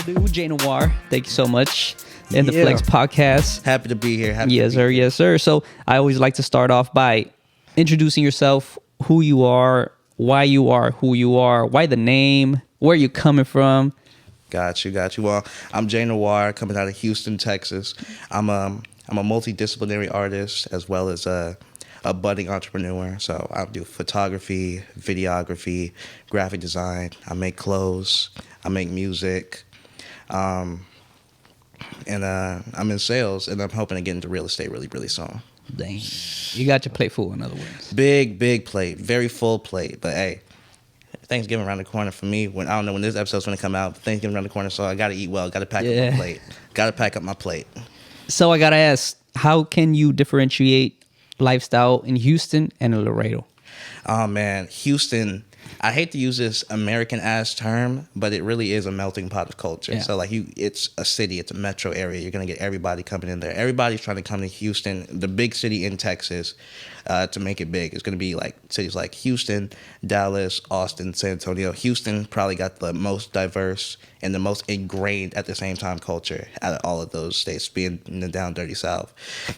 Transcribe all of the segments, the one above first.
Dude, Jay Noir, thank you so much. In the Flex podcast. Happy to be here. Yes, sir. Yes, sir. So I always like to start off by introducing yourself, who you are who you are, why the name, where you coming from. Got you. Well, I'm Jay Noir, coming out of Houston, Texas. I'm a multidisciplinary artist as well as a budding entrepreneur. So I do photography, videography, graphic design. I make clothes. I make music. And I'm in sales, and I'm hoping to get into real estate really, really soon. Dang. You got your plate full, in other words. Big plate. Very full plate. But hey, Thanksgiving around the corner for me. I don't know when this episode's going to come out. Thanksgiving around the corner, so I got to eat well. Got to pack up my plate. Got to pack up my plate. So I got to ask, how can you differentiate lifestyle in Houston and in Laredo? Oh, man. Houston, I hate to use this American-ass term, but it really is a melting pot of culture. Yeah. So, it's a city. It's a metro area. You're going to get everybody coming in there. Everybody's trying to come to Houston, the big city in Texas, to make it big. It's going to be like cities like Houston, Dallas, Austin, San Antonio. Houston probably got the most diverse and the most ingrained at the same time culture out of all of those states, being in the down dirty South.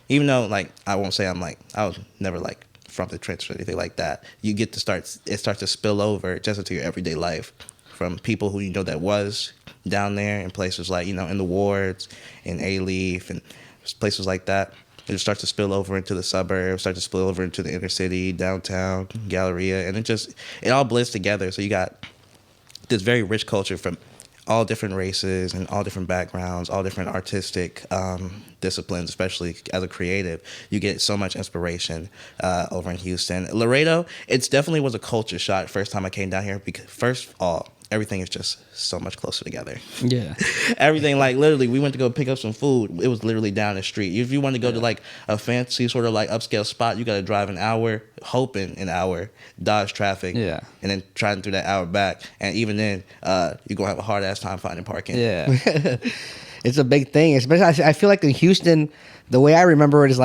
Even though, I won't say I was never, from the trench or anything like that. You get to it starts to spill over just into your everyday life from people who that was down there in places like, in the wards, in A-Leaf, and places like that. It just starts to spill over into the suburbs, starts to spill over into the inner city, downtown, Galleria, and it all blends together. So you got this very rich culture from all different races and all different backgrounds, all different artistic disciplines, especially as a creative. You get so much inspiration over in Houston. Laredo, it definitely was a culture shock first time I came down here because, first of all, everything is just so much closer together. Yeah. Everything, literally, we went to go pick up some food. It was literally down the street. If you want to go to, a fancy sort of, upscale spot, you got to drive an hour, dodge traffic, and then try and do that hour back. And even then, you're going to have a hard-ass time finding parking. Yeah. It's a big thing. Especially, I feel like in Houston, the way I remember it is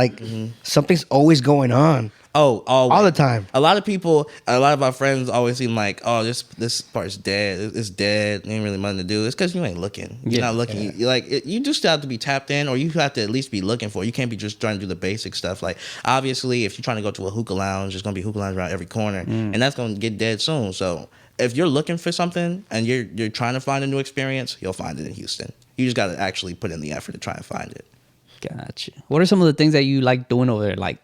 something's always going on. Oh, always. All the time. A lot of my friends always seem like, oh, this part's dead. It's dead. Ain't really nothing to do. It's because you ain't looking. You're not looking. Yeah. You just have to be tapped in, or you have to at least be looking for it. You can't be just trying to do the basic stuff. Obviously, if you're trying to go to a hookah lounge, there's going to be hookah lounge around every corner, and that's going to get dead soon. So if you're looking for something and you're trying to find a new experience, you'll find it in Houston. You just got to actually put in the effort to try and find it. Gotcha. What are some of the things that you like doing over there?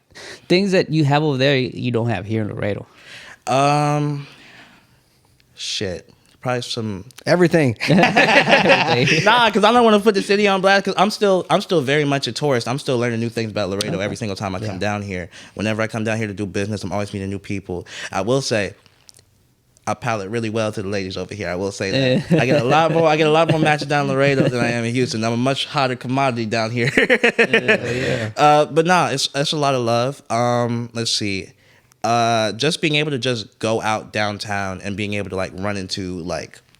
Things that you have over there you don't have here in Laredo? Shit. Probably some everything. Nah, because I don't want to put the city on blast. Because I'm still very much a tourist. I'm still learning new things about Laredo every single time I come down here. Whenever I come down here to do business, I'm always meeting new people. I will say, I palate really well to the ladies over here. I will say that. I get a lot more matches down in Laredo than I am in Houston. I'm a much hotter commodity down here. But nah, it's a lot of love. Let's see. Just being able to just go out downtown and being able to run into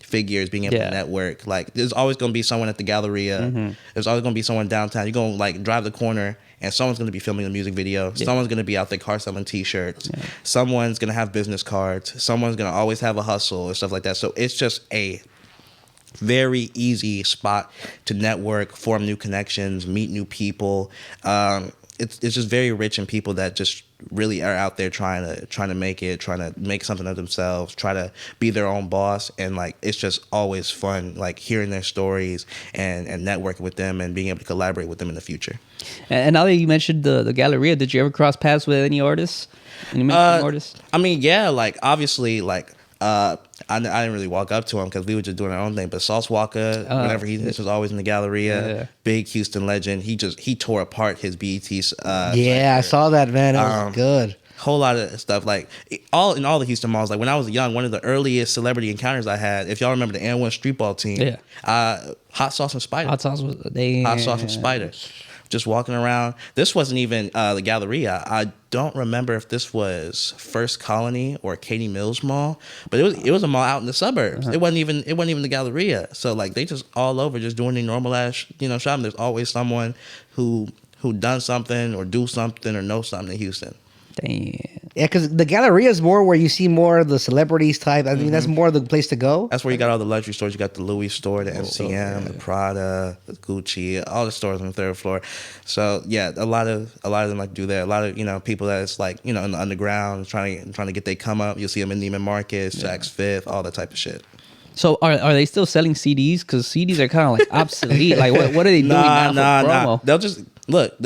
figures, being able to network. There's always gonna be someone at the Galleria. Mm-hmm. There's always gonna be someone downtown. You're gonna drive the corner and someone's going to be filming a music video. Yeah. Someone's going to be out there car selling T-shirts. Yeah. Someone's going to have business cards. Someone's going to always have a hustle and stuff like that. So it's just a very easy spot to network, form new connections, meet new people. It's just very rich in people that just really are out there trying to make it, trying to make something of themselves, try to be their own boss, and it's just always fun hearing their stories and networking with them and being able to collaborate with them in the future. And now that you mentioned the Galleria, did you ever cross paths with any artists? Any mainstream artists? I mean, yeah, obviously, I didn't really walk up to him because we were just doing our own thing. But Sauce Walker, whenever he was always in the Galleria, big Houston legend. He tore apart his BET's. I saw that, man. It was good. Whole lot of stuff all the Houston malls. When I was young, one of the earliest celebrity encounters I had, if y'all remember the N1 streetball team, Hot Sauce and Spider. Hot Sauce and Spider. Just walking around. This wasn't even the Galleria. I don't remember if this was First Colony or Katy Mills Mall, but it was a mall out in the suburbs. Uh-huh. It wasn't even the Galleria. So they just all over just doing their normal ass shopping. There's always someone who done something or do something or know something in Houston. Damn. Yeah, because the Galleria is more where you see more of the celebrities type. I mean, that's more the place to go. That's where you got all the luxury stores. You got the Louis store, the MCM, the Prada, the Gucci, all the stores on the third floor. So yeah, a lot of them like do that. A lot of people that's like in the underground trying to get their come up. You'll see them in Neiman Marcus, Saks Fifth, all that type of shit. So are they still selling CDs? Because CDs are kind of like obsolete. Like what are they doing now for promo? They'll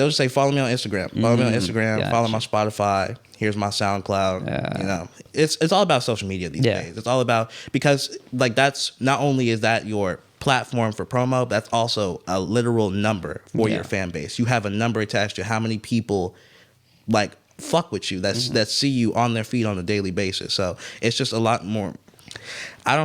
just say follow me on Instagram. Follow me on Instagram. Gotcha. Follow my Spotify. Here's my SoundCloud. Yeah. It's all about social media these days. It's all about, because like that's not only is that your platform for promo, but that's also a literal number for your fan base. You have a number attached to how many people like fuck with you that see you on their feed on a daily basis. So it's just a lot more. I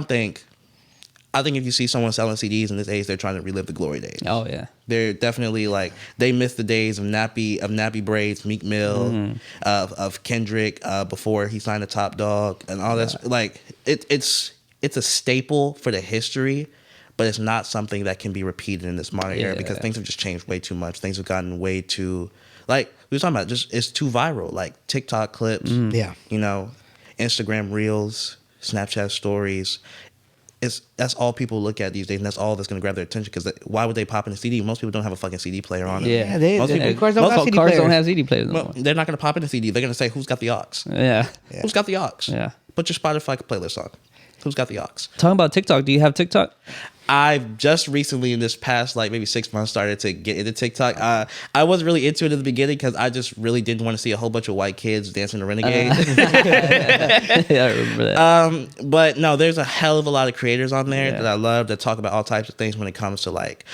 think if you see someone selling CDs in this age, they're trying to relive the glory days. Oh yeah, they're definitely like, they miss the days of nappy braids, Meek Mill, of Kendrick before he signed to Top Dog and all that. Like it's a staple for the history, but it's not something that can be repeated in this modern era because things have just changed way too much. Things have gotten way too, like we were talking about, just it's too viral. Like TikTok clips, Instagram Reels, Snapchat stories. That's all people look at these days, and that's all that's going to grab their attention. Because why would they pop in a CD? Most people don't have a fucking CD player on it. Cars don't have CD players. Don't have CD players. They're not going to pop in a CD. They're going to say, "Who's got the aux?" Yeah. Who's got the aux? Yeah. Put your Spotify playlist on. Who's got the aux? Talking about TikTok, do you have TikTok? I've just recently, in this past like maybe 6 months, started to get into TikTok. I wasn't really into it at the beginning because I just really didn't want to see a whole bunch of white kids dancing the Renegade. Yeah, I remember that. But no, there's a hell of a lot of creators on there that I love that talk about all types of things when it comes to like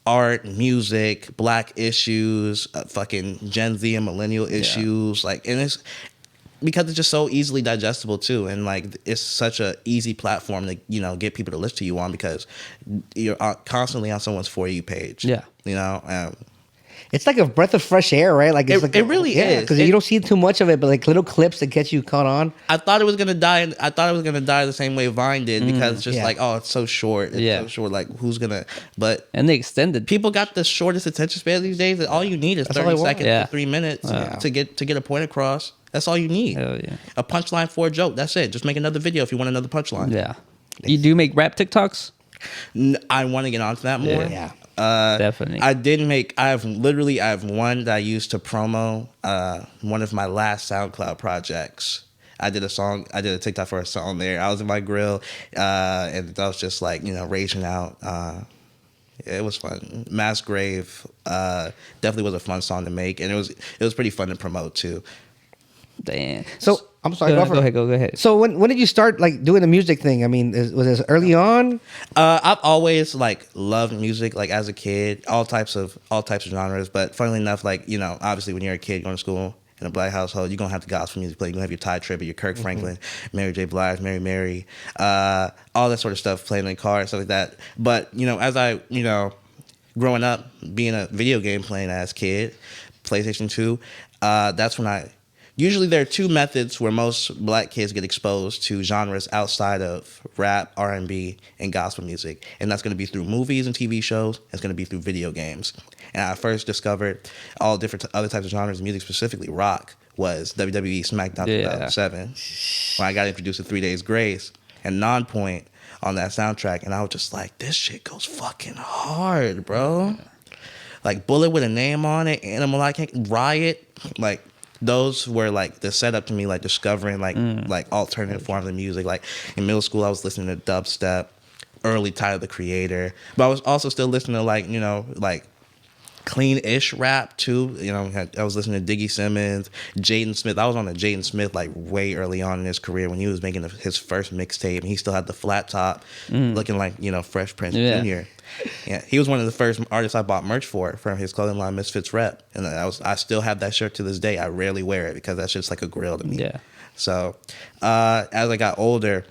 art, music, black issues, fucking Gen Z and millennial issues. Like, and it's because it's just so easily digestible too, and like it's such a easy platform to get people to listen to you on because you're constantly on someone's For You page. It's like a breath of fresh air, right? Like it really is, because you don't see too much of it, but like little clips that get you caught on. I thought it was gonna die. I thought it was gonna die the same way Vine did because it's just like, oh, it's so short. It's so short. Like who's gonna? But and they extended. People got the shortest attention span these days. That all you need is 30 seconds to 3 minutes to get a point across. That's all you need. Hell yeah. A punchline for a joke. That's it. Just make another video if you want another punchline. Yeah. You do make rap TikToks? I want to get onto that more. Yeah. I Definitely. have one that I used to promo one of my last SoundCloud projects. I did a TikTok for a song there. I was in my grill and I was just like, raging out. It was fun. Mass Grave definitely was a fun song to make, and it was pretty fun to promote too. Damn. So I'm sorry. Go ahead. So when did you start like doing the music thing? I mean, was this early on? I've always like loved music, like as a kid, all types of genres. But funnily enough, like obviously when you're a kid going to school in a black household, you're gonna have the gospel music play. You're gonna have your Ty Tribbett, your Kirk Franklin, Mary J. Blige, Mary, all that sort of stuff playing in the car and stuff like that. But as I growing up, being a video game playing as kid, PlayStation 2, that's when usually there are two methods where most black kids get exposed to genres outside of rap, R&B, and gospel music. And that's going to be through movies and TV shows. It's going to be through video games. And I first discovered all different other types of genres of music, specifically rock, was WWE SmackDown 2007. When I got introduced to 3 Days Grace and Nonpoint on that soundtrack. And I was just like, this shit goes fucking hard, bro. Like Bullet with a Name on it, Animal Like Riot, like... Those were like the setup to me, like discovering like alternative forms of music. Like in middle school, I was listening to dubstep, early Tyler the Creator, but I was also still listening to like clean-ish rap too. I was listening to Diggy Simmons, Jaden Smith. I was on a Jaden Smith like way early on in his career when he was making his first mixtape, and he still had the flat top, looking like Fresh Prince Jr. Yeah, he was one of the first artists I bought merch for from his clothing line Misfits Rep, and I still have that shirt to this day. I rarely wear it because that's just like a grill to me. Yeah. So as I got older,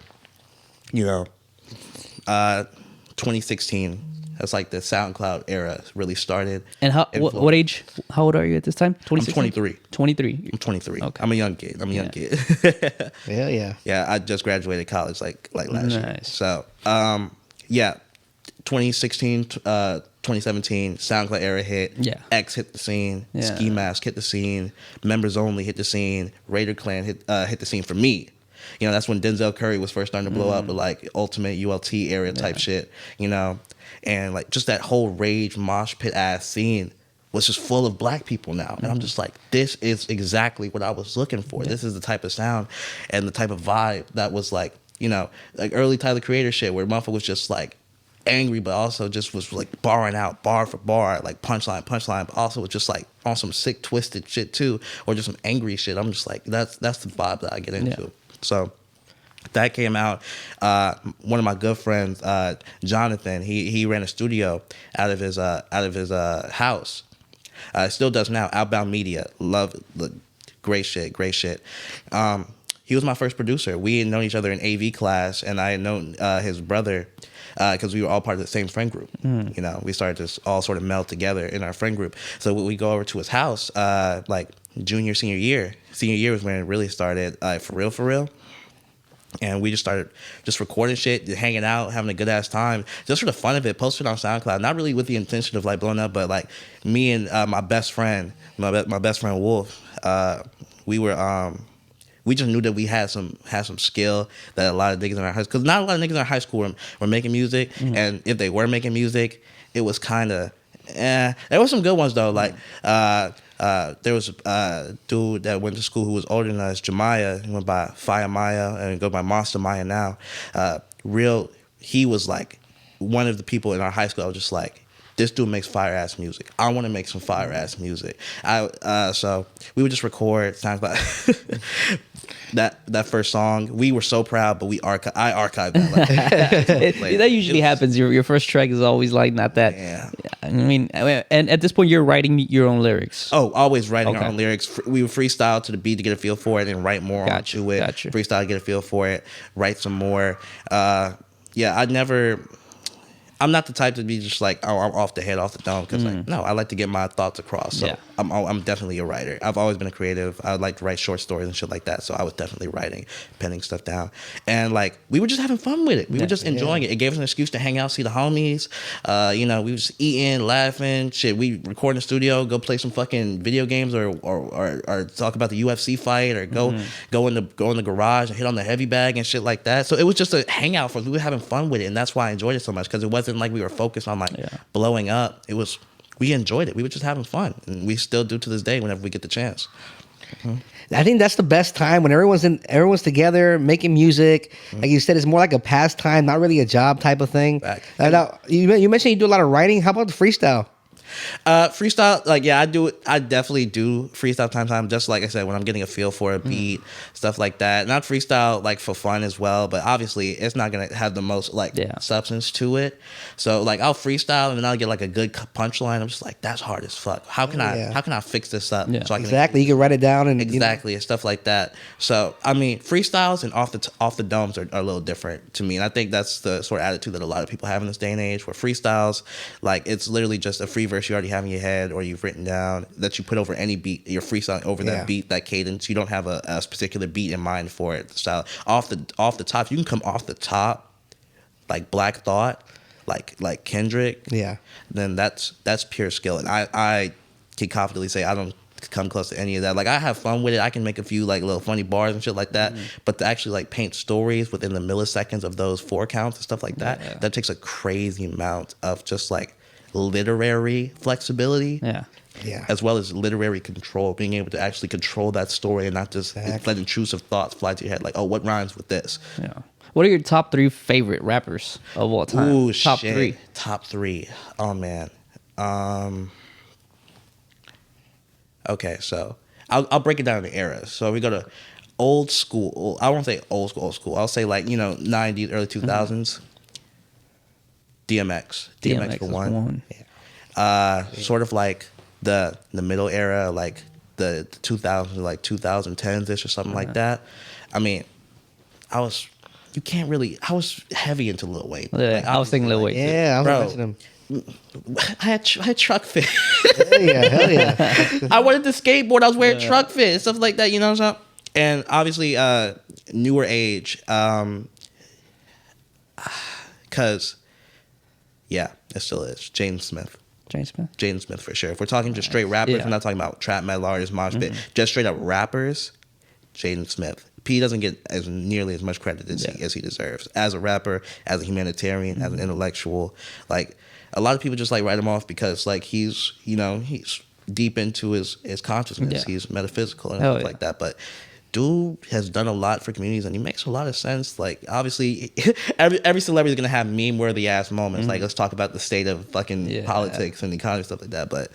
2016. That's like the SoundCloud era really started. And what age? How old are you at this time? I'm 23. 23. I'm 23. Okay. I'm a young kid. Yeah. Yeah, I just graduated college like last year. So, 2016, 2017, SoundCloud era hit. Yeah. X hit the scene. Yeah. Ski Mask hit the scene. Members Only hit the scene. Raider Clan hit the scene for me. You know, that's when Denzel Curry was first starting to blow up with like Ultimate ULT area type shit. You know, and like just that whole rage mosh pit ass scene was just full of black people now. And I'm just like, this is exactly what I was looking for. This is the type of sound and the type of vibe that was like, you know, like early Tyler Creator shit where motherfucker was just like angry, but also just was like barring out bar for bar, like punchline, but also was just like on some sick twisted shit too, or just some angry shit. I'm just like, that's the vibe that I get into. Yeah. So that came out. One of my good friends, Jonathan, he ran a studio out of his house. Still does now. Outbound Media, love, great shit. He was my first producer. We had known each other in AV class, and I had known his brother because we were all part of the same friend group. You know, we started to all sort of meld together in our friend group. So we go over to his house, like junior, senior year. Senior year was when it really started, for real. And we just started just recording shit, hanging out, having a good ass time, just for the fun of it. Posted on SoundCloud, not really with the intention of like blowing up, but like me and my best friend, my best friend Wolf, we just knew that we had some skill that a lot of niggas in our high school, because not a lot of niggas in our high school were making music, and if they were making music, it was kind of, there were some good ones though, like. There was a dude that went to school who was older than us, Jemiah. He went by Fire Maya and go by Monster Maya now. He was like one of the people in our high school. I was just like, this dude makes fire ass music. I want to make some fire ass music. So we would just record SoundCloud. that first song, we were so proud, but I archived that. Like, that usually happens. Your first track is always like not that. Yeah. I mean, and at this point, you're writing your own lyrics. Oh, always writing Okay. our own lyrics. We would freestyle to the beat to get a feel for it and write more onto it. Gotcha. Freestyle to get a feel for it, write some more. I'm not the type to be just like, oh, I'm off the head, off the dome. Because like, no, I like to get my thoughts across. So Yeah. I'm definitely a writer. I've always been a creative. I like to write short stories and shit like that. So I was definitely writing, penning stuff down. And like, we were just having fun with it. We were just enjoying it. It gave us an excuse to hang out, see the homies. You know, we was eating, laughing, shit. We record in the studio, go play some fucking video games or talk about the UFC fight, or go in the garage and hit on the heavy bag and shit like that. So it was just a hangout for us. We were having fun with it, and that's why I enjoyed it so much, because it wasn't like we were focused on like blowing up. It was, we enjoyed it. We were just having fun, and we still do to this day whenever we get the chance. I think that's the best time when everyone's together making music. Like you said, it's more like a pastime, not really a job type of thing. Now, you mentioned you do a lot of writing. How about the freestyle? Freestyle, like, yeah, I definitely do freestyle time, just like I said, when I'm getting a feel for a beat, stuff like that. Not freestyle like for fun as well, but obviously it's not gonna have the most like substance to it. So like, I'll freestyle and then I'll get like a good punchline. I'm just like, that's hard as fuck. How can I fix this up? Yeah. So I can You can write it down and and stuff like that. So I mean, freestyles and off the domes are a little different to me, and I think that's the sort of attitude that a lot of people have in this day and age, where freestyles, like, it's literally just a free verse you already have in your head or you've written down that you put over any beat. You're freestyling over that beat, that cadence. You don't have a particular beat in mind for it. Style off the top. You can come off the top like Black Thought, like Kendrick. Yeah. Then that's pure skill, and I can confidently say I don't come close to any of that. Like, I have fun with it. I can make a few like little funny bars and shit like that, but to actually like paint stories within the milliseconds of those 4 counts and stuff like that, that takes a crazy amount of just like literary flexibility, as well as literary control, being able to actually control that story and not just let intrusive thoughts fly to your head, like, oh, what rhymes with this? What are your top 3 favorite rappers of all time? Ooh, top shit. 3. Top 3. Oh man. Okay, so I'll break it down into eras. So we go to old school. I won't say old school. I'll say, like, 90s, early 2000s. DMX for one. Sort of like the middle era, like the 2000s, like 2010s-ish or something like that. I mean, I was heavy into Lil Wayne. Yeah, I was thinking Lil Wayne. Yeah, I was Bro, mentioning him. I had truck fit. Hell yeah. I wanted to skateboard. I was wearing truck fit and stuff like that. You know what I'm saying? And obviously, newer age, because Yeah, it still is. Jaden Smith. James Smith. Jaden Smith for sure. If we're talking just straight rappers, Yeah. we're not talking about trap metal artists, mosh pit. Just straight up rappers, Jaden Smith. P doesn't get as nearly as much credit as he deserves. As a rapper, as a humanitarian, as an intellectual. Like, a lot of people just like write him off because like he's deep into his consciousness. Yeah. He's metaphysical and Hell stuff yeah. like that. But dude has done a lot for communities, and he makes a lot of sense. Like, obviously, every celebrity is gonna have meme worthy ass moments. Like, let's talk about the state of fucking politics and economy, stuff like that. But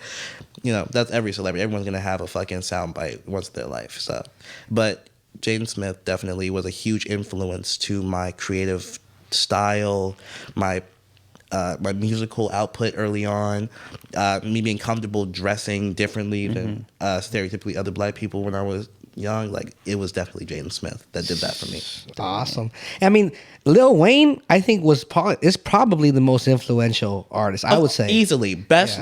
that's every celebrity. Everyone's gonna have a fucking soundbite once in their life. So, but Jaden Smith definitely was a huge influence to my creative style, my musical output early on, me being comfortable dressing differently than stereotypically other black people when I was young. Like, it was definitely Jaden Smith that did that for me. Awesome. I mean, Lil Wayne, I think is probably the most influential artist. I would say Easily best.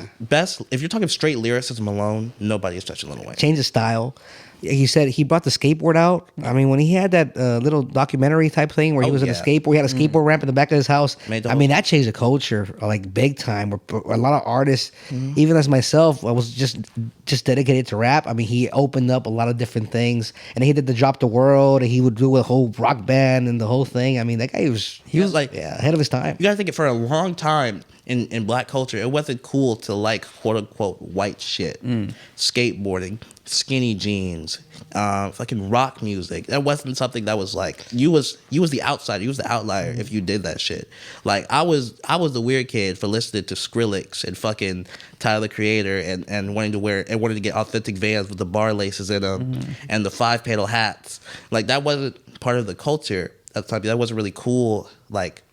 If you're talking straight lyricism alone, nobody is touching Lil Wayne. change the style. He said he brought the skateboard out. I mean, when he had that little documentary type thing where he was in a skateboard, he had a skateboard ramp in the back of his house. I mean, that changed the culture like big time. Where a lot of artists, even as myself, I was just dedicated to rap. I mean, he opened up a lot of different things, and he did the Drop the World, and he would do a whole rock band and the whole thing. I mean, that guy was like ahead of his time. You gotta think it for a long time. In black culture, it wasn't cool to like quote unquote white shit, skateboarding, skinny jeans, fucking rock music. That wasn't something that was like you was the outsider, you was the outlier if you did that shit. Like I was the weird kid for listening to Skrillex and fucking Tyler the Creator and wanting to get authentic Vans with the bar laces in them and the 5-panel hats. Like that wasn't part of the culture at the time. That wasn't really cool. Like.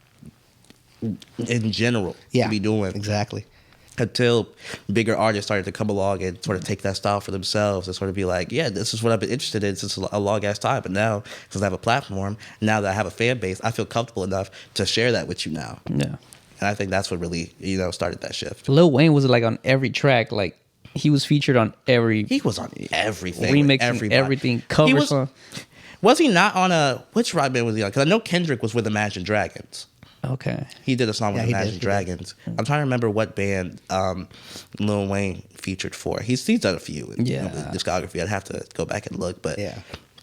In general, to be doing exactly until bigger artists started to come along and sort of take that style for themselves and sort of be like, yeah, this is what I've been interested in since a long ass time. But now, since I have a platform, now that I have a fan base, I feel comfortable enough to share that with you now. Yeah, and I think that's what really started that shift. Lil Wayne was like on every track, like. He was featured on every. He was on everything. Remixing everything. Cover song. Was he not on which rock band was he on? Because I know Kendrick was with Imagine Dragons. Okay. He did a song with Imagine Dragons. I'm trying to remember what band Lil Wayne featured for. He's done a few in discography. I'd have to go back and look, but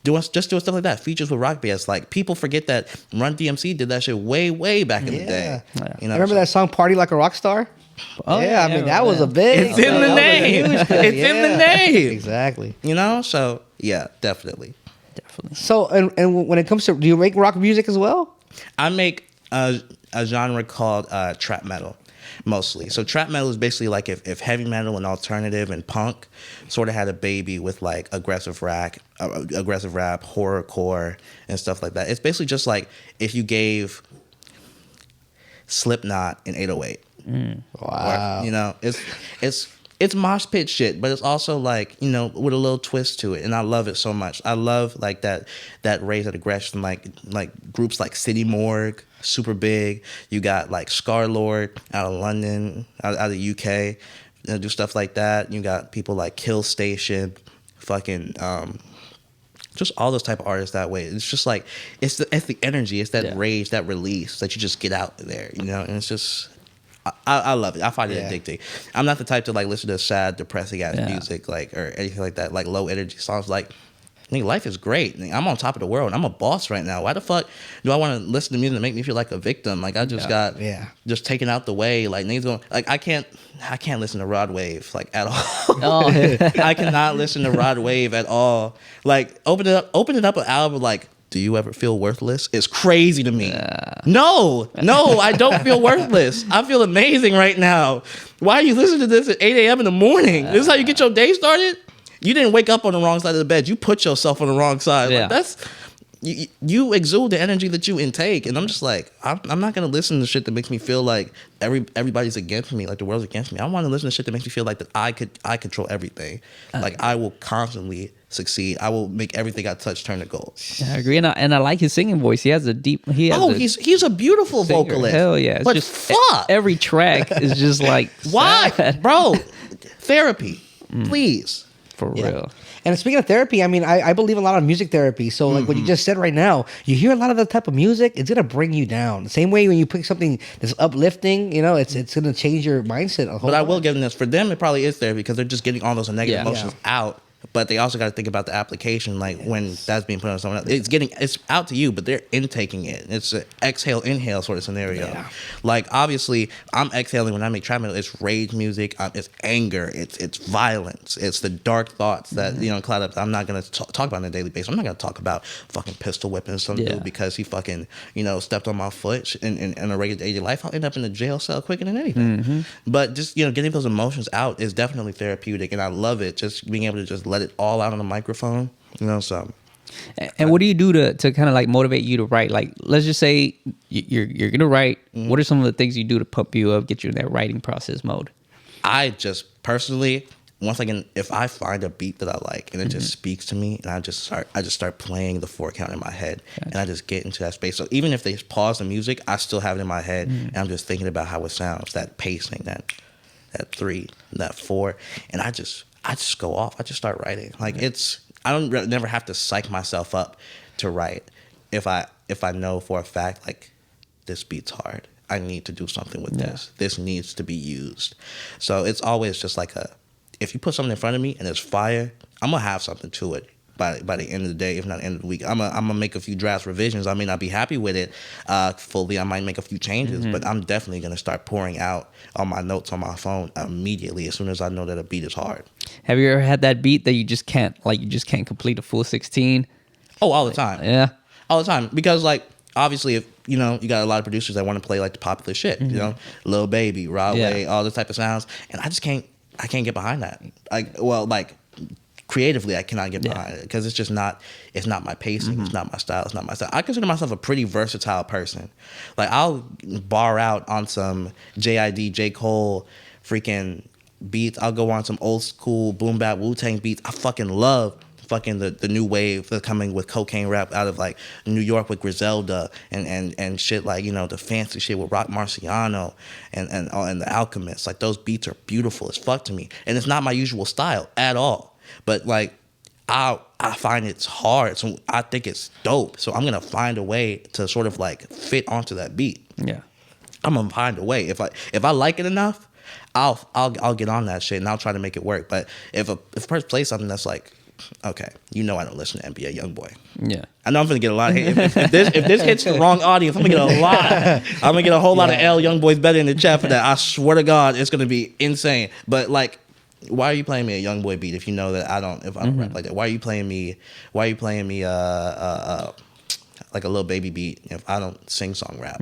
doing stuff like that. Features with rock bands. Like people forget that Run DMC did that shit way back in the day. Yeah. Remember that song "Party Like a Rock Star"? Oh I mean that was a big. It's in the name. It's in the name. Exactly. So yeah, definitely. So and when it comes to, do you make rock music as well? I make a genre called trap metal, mostly. So trap metal is basically like if heavy metal and alternative and punk sort of had a baby with like aggressive rap, horrorcore, and stuff like that. It's basically just like if you gave Slipknot an 808. Wow. Or, it's mosh pit shit, but it's also like, with a little twist to it. And I love it so much. I love like that raise of aggression, like groups like City Morgue, super big. You got like Scarlord out of London, out of the UK, do stuff like that. You got people like Kill Station, fucking just all those type of artists that way. It's just like it's the energy, it's that rage, that release that you just get out there, and it's just I love it. I find it addicting. I'm not the type to like listen to sad, depressing ass music like or anything like that, like low energy songs. Like, nigga, life is great. Nigga, I'm on top of the world. I'm a boss right now. Why the fuck do I want to listen to music that make me feel like a victim? Like I just got just taken out the way. Like niggas going like I can't listen to Rod Wave like at all. I cannot listen to Rod Wave at all. Like opening up an album like, do you ever feel worthless? It's crazy to me. No, I don't feel worthless. I feel amazing right now. Why are you listening to this at 8 a.m. in the morning? This is how you get your day started? You didn't wake up on the wrong side of the bed. You put yourself on the wrong side. Yeah. Like that's you exude the energy that you intake, and I'm just like, I'm not gonna listen to shit that makes me feel like everybody's against me, like the world's against me. I want to listen to shit that makes me feel like that I control everything. Like I will constantly succeed. I will make everything I touch turn to gold. I agree, and I like his singing voice. He has a deep. He's a beautiful singer. vocalist. Hell yeah! It's but just, fuck, every track is just like why, sad. bro? Therapy, please. For real. And speaking of therapy, I mean, I believe in a lot of music therapy. So like what you just said right now, you hear a lot of the type of music, it's gonna bring you down. The same way when you pick something that's uplifting, it's gonna change your mindset a whole But I lot. will give them this. For them, it probably is therapy because they're just getting all those negative Yeah. emotions out. But they also got to think about the application, like when that's being put on someone else. It's out to you, but they're intaking it. It's an exhale, inhale sort of scenario. Yeah. Like obviously, I'm exhaling when I make trap metal. It's rage music. It's anger. It's violence. It's the dark thoughts that cloud up. I'm not gonna talk about on a daily basis. I'm not gonna talk about fucking pistol whipping some dude because he fucking stepped on my foot in a regular day life. I'll end up in a jail cell quicker than anything. But just getting those emotions out is definitely therapeutic, and I love it. Just being able to just let it all out on the microphone, so. And what do you do to kind of like motivate you to write? Like, let's just say you're gonna write. What are some of the things you do to pump you up, get you in that writing process mode? I just personally, if I find a beat that I like and it just speaks to me, and I just start playing the 4 count in my head, and I just get into that space. So even if they pause the music, I still have it in my head, and I'm just thinking about how it sounds, that pacing, that 3, that 4, and I just go off. I just start writing. Like I don't never have to psych myself up to write. If I know for a fact like this beat's hard, I need to do something with this. This needs to be used. So it's always just like if you put something in front of me and it's fire, I'm gonna have something to it by the end of the day, if not the end of the week. I'm gonna make a few drafts, revisions. I may not be happy with it fully. I might make a few changes, but I'm definitely gonna start pouring out all my notes on my phone immediately as soon as I know that a beat is hard. Have you ever had that beat that you just can't complete a full 16? Oh, all the time. Yeah. All the time. Because like obviously if you got a lot of producers that want to play like the popular shit, Lil Baby, Rod Wave, all this type of sounds, and I can't get behind that. Creatively, I cannot get behind it because it's just not. It's not my pacing. It's not my style. It's not my style. I consider myself a pretty versatile person. Like I'll bar out on some JID, J. Cole, freaking beats. I'll go on some old school boom bap Wu-Tang beats. I fucking love the new wave that's coming with cocaine rap out of like New York with Griselda and shit like the fancy shit with Rock Marciano and the Alchemist. Like those beats are beautiful as fuck to me, and it's not my usual style at all. But like I find it's hard, so I think it's dope. So I'm gonna find a way to sort of like fit onto that beat. Yeah. I'm gonna find a way. If I like it enough, I'll get on that shit and I'll try to make it work. But if a person plays something that's like, okay, I don't listen to NBA YoungBoy. Yeah. I know I'm gonna get a lot of hate. If this hits the wrong audience, I'm gonna get a lot. I'm gonna get a whole lot of L YoungBoys better in the chat for that. I swear to God, it's gonna be insane. But like, why are you playing me a YoungBoy beat if you know that I don't rap like that? Why are you playing me like a Lil Baby beat if I don't sing song rap?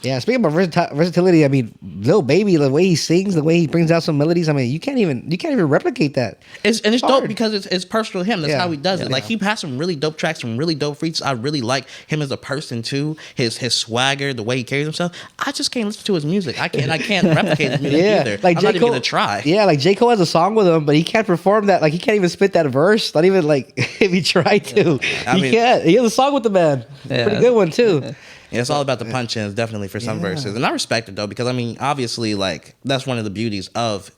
Yeah, speaking about versatility, I mean, Lil Baby, the way he sings, the way he brings out some melodies, I mean, you can't even replicate that. It's dope because it's personal to him. That's how he does it. Yeah. Like he has some really dope tracks, some really dope freaks. I really like him as a person too. His swagger, the way he carries himself. I just can't listen to his music. I can't replicate his music either. Like I'm J. not even Cole, gonna try. Yeah, like J. Cole has a song with him, but he can't perform that. Like he can't even spit that verse. Not even like if he tried to. He can't. He has a song with the man. Yeah. Pretty good one too. Yeah, it's all about the punch-ins, definitely for some verses, and I respect it though because I mean, obviously, like that's one of the beauties of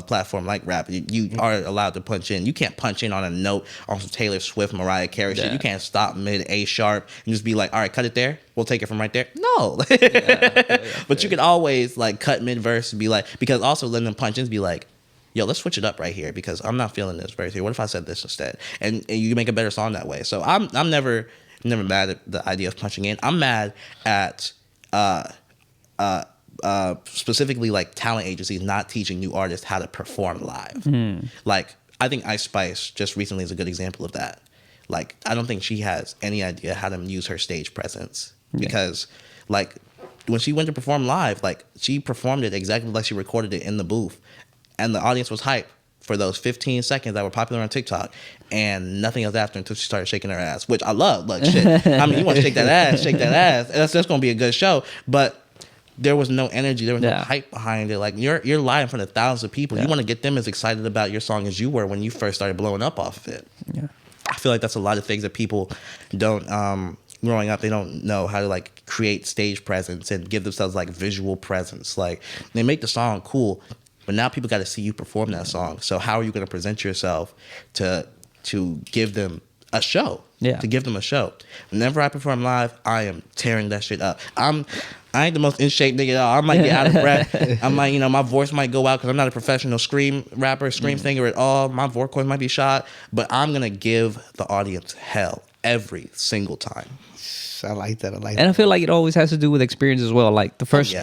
platform like rap. You are allowed to punch in. You can't punch in on a note on some Taylor Swift, Mariah Carey shit. You can't stop mid A sharp and just be like, all right, cut it there. We'll take it from right there. No, but you can always like cut mid verse and be like, because also letting them punch ins be like, yo, let's switch it up right here because I'm not feeling this verse here. What if I said this instead? And you can make a better song that way. So I'm never mad at the idea of punching in. I'm mad at specifically like talent agencies not teaching new artists how to perform live. Like I think Ice Spice just recently is a good example of that. Like I don't think she has any idea how to use her stage presence because like when she went to perform live, like she performed it exactly like she recorded it in the booth, and the audience was hype for those 15 seconds that were popular on TikTok, and nothing else after until she started shaking her ass, which I love. Like shit, I mean, you want to shake that ass. That's going to be a good show. But there was no energy, there was no hype behind it. Like you're live in front of thousands of people. You want to get them as excited about your song as you were when you first started blowing up off of it. Yeah, I feel like that's a lot of things that people don't. Growing up, they don't know how to like create stage presence and give themselves like visual presence. Like they make the song cool, but now people got to see you perform that song. So how are you going to present yourself to give them a show? Yeah. To give them a show. Whenever I perform live, I am tearing that shit up. I ain't the most in shape nigga at all. I might get out of breath. I might, my voice might go out because I'm not a professional scream singer at all. My voice cords might be shot, but I'm gonna give the audience hell every single time. I like that. And I feel like it always has to do with experience as well. Like the first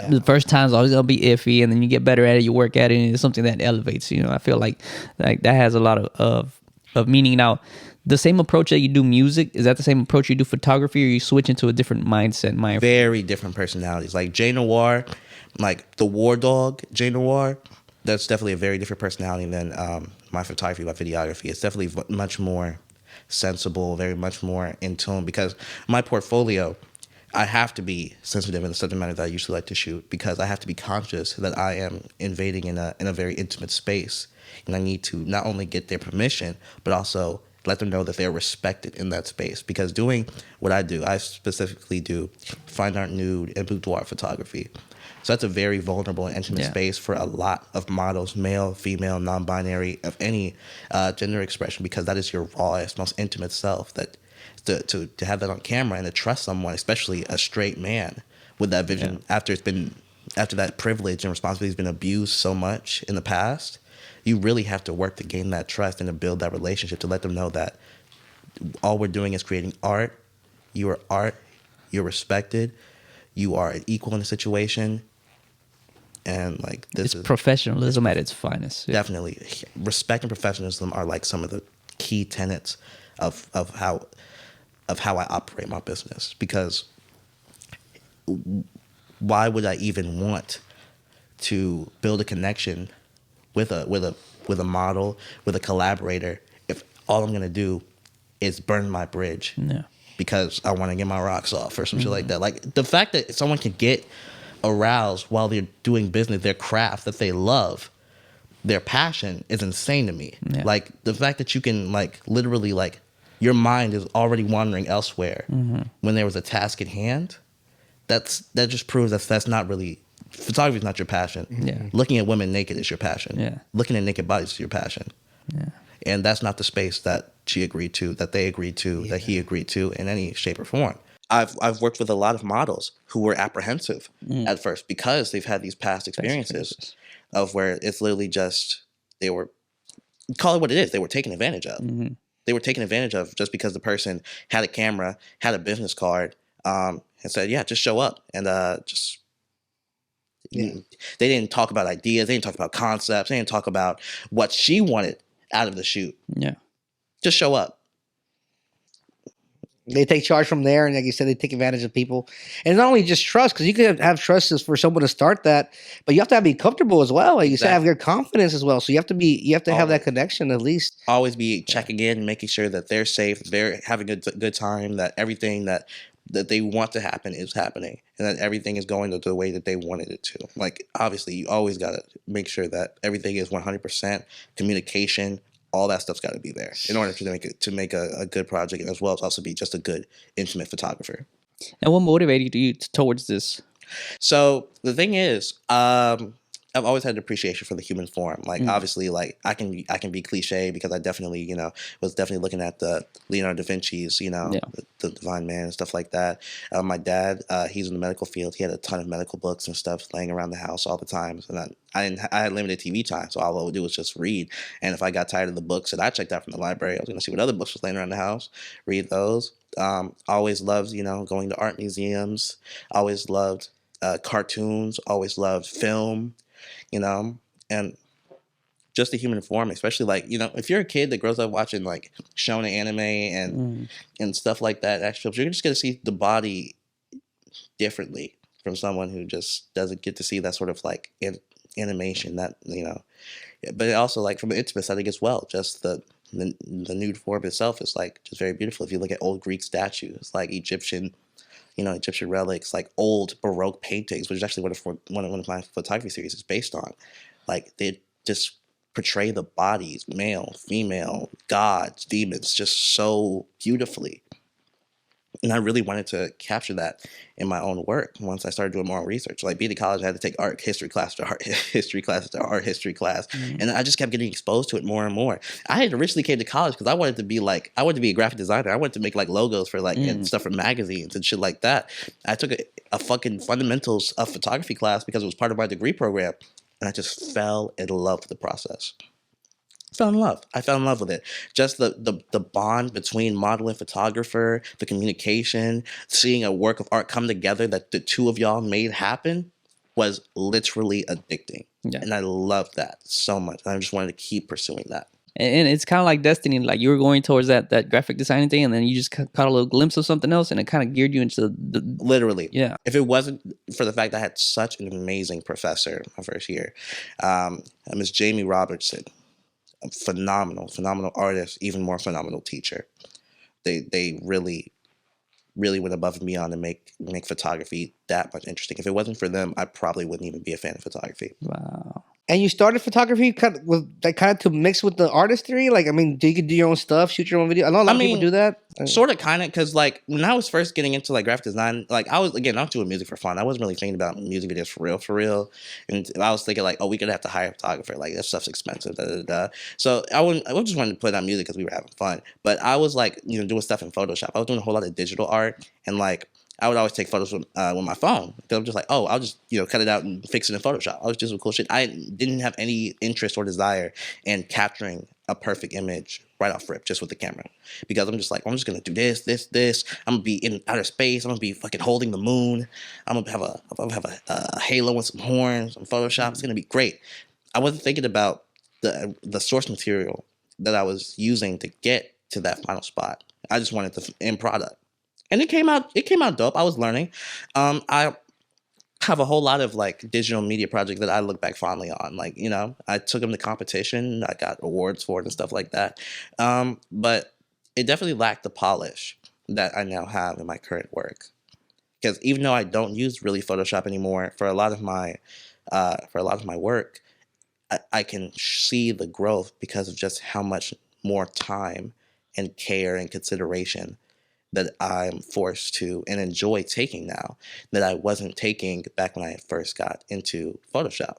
time's always gonna be iffy, and then you get better at it, you work at it, and it's something that elevates. I feel like that has a lot of meaning. Now, the same approach that you do music, is that the same approach you do photography, or you switch into a different mindset? Very different personalities. Like Jay Noir, like the War Dog, Jay Noir. That's definitely a very different personality than my photography, my videography. It's definitely much more sensible, very much more in tune, because my portfolio, I have to be sensitive in the subject matter that I usually like to shoot, because I have to be conscious that I am invading in a very intimate space, and I need to not only get their permission, but also let them know that they're respected in that space. Because doing what I do, I specifically do fine art, nude, and boudoir photography. So that's a very vulnerable and intimate space for a lot of models, male, female, non-binary, of any gender expression, because that is your rawest, most intimate self. That to have that on camera and to trust someone, especially a straight man, with that vision after that privilege and responsibility has been abused so much in the past. You really have to work to gain that trust and to build that relationship, to let them know that all we're doing is creating art. You are art. You're respected. You are an equal in the situation. And like this is professionalism at its finest. Definitely. Respect and professionalism are like some of the key tenets of how I operate my business. Because why would I even want to build a connection with a model, with a collaborator, if all I'm gonna do is burn my bridge because I want to get my rocks off or some shit like that? Like the fact that someone can get aroused while they're doing business, their craft that they love, their passion, is insane to me. Yeah. Like the fact that you can literally your mind is already wandering elsewhere when there was a task at hand. That just proves that's not really. Photography is not your passion. Yeah. Looking at women naked is your passion. Yeah. Looking at naked bodies is your passion. Yeah. And that's not the space that she agreed to, that they agreed to, that he agreed to in any shape or form. I've worked with a lot of models who were apprehensive at first because they've had these past experiences of where it's literally just call it what it is, they were taken advantage of. They were taken advantage of just because the person had a camera, had a business card, and said, yeah, just show up. And they didn't talk about ideas. They didn't talk about concepts. They didn't talk about what she wanted out of the shoot. Yeah. Just show up. They take charge from there, and like you said, they take advantage of people. And not only just trust, because you could have trust is for someone to start that, but you have to be comfortable as well. Like you said, have your confidence as well. So you have to have that connection at least. Always be checking in, making sure that they're safe, they're having a good time, that everything that they want to happen is happening, and that everything is going the way that they wanted it to. Like obviously, you always got to make sure that everything is 100% communication. All that stuff's got to be there in order to make a good project, as well as also be just a good intimate photographer. And what motivated you towards this? So the thing is, I've always had an appreciation for the human form. Like obviously, like I can be cliche because I definitely was definitely looking at the Leonardo da Vinci's, the Divine Man and stuff like that. My dad, he's in the medical field. He had a ton of medical books and stuff laying around the house all the time. And I had limited TV time, so all I would do was just read. And if I got tired of the books that I checked out from the library, I was going to see what other books was laying around the house, read those. Always loved, going to art museums. Always loved cartoons. Always loved film. And just the human form, especially if you're a kid that grows up watching shonen anime and stuff like that, actually, you're just going to see the body differently from someone who just doesn't get to see that sort of animation that, but also from an intimate setting as well. Just the nude form itself is just very beautiful. If you look at old Greek statues, Egyptian relics, old Baroque paintings, which is actually one of my photography series is based on. They just portray the bodies, male, female, gods, demons, just so beautifully. And I really wanted to capture that in my own work once I started doing more research. Like being in college, I had to take art history class to art history class to art history class. And I just kept getting exposed to it more and more. I had originally came to college because I wanted to be a graphic designer. I wanted to make like logos for like and stuff for magazines and shit like that. I took a fucking fundamentals of photography class because it was part of my degree program. And I just fell in love with the process. Fell in love. I fell in love with it. Just the bond between model and photographer, the communication, seeing a work of art come together that the two of y'all made happen was literally addicting. Yeah. And I loved that so much. I just wanted to keep pursuing that. And it's kind of like destiny. Like you were going towards that graphic designing thing, and then you just caught a little glimpse of something else, and it kind of geared you into the literally. Yeah. If it wasn't for the fact that I had such an amazing professor my first year, Miss Jamie Robertson, a phenomenal artist, even more phenomenal teacher. They really went above and beyond to make photography that much interesting. If it wasn't for them, I probably wouldn't even be a fan of photography. Wow. And you started photography kind of to mix with the artistry? Like, I mean, you could do your own stuff, shoot your own video? I know a lot of people do that. Sort of, kind of, because, like, when I was first getting into, like, graphic design, like, I was doing music for fun. I wasn't really thinking about music videos for real. And I was thinking, like, oh, we could have to hire a photographer. Like, that stuff's expensive, So I just wanted to put on music because we were having fun. But I was, like, doing stuff in Photoshop. I was doing a whole lot of digital art, and, like, I would always take photos with my phone. I'm just like, oh, I'll just cut it out and fix it in Photoshop. I was just some cool shit. I didn't have any interest or desire in capturing a perfect image right off rip just with the camera, because I'm just like, I'm just gonna do this. I'm gonna be in outer space. I'm gonna be fucking holding the moon. I'm gonna have a halo with some horns, some Photoshop. It's gonna be great. I wasn't thinking about the source material that I was using to get to that final spot. I just wanted the end product. And it came out dope. I was learning. I have a whole lot of like digital media projects that I look back fondly on. Like, I took them to competition. I got awards for it and stuff like that. But it definitely lacked the polish that I now have in my current work. Because even though I don't use really Photoshop anymore for a lot of my work, I can see the growth because of just how much more time and care and consideration that I'm forced to and enjoy taking now that I wasn't taking back when I first got into Photoshop.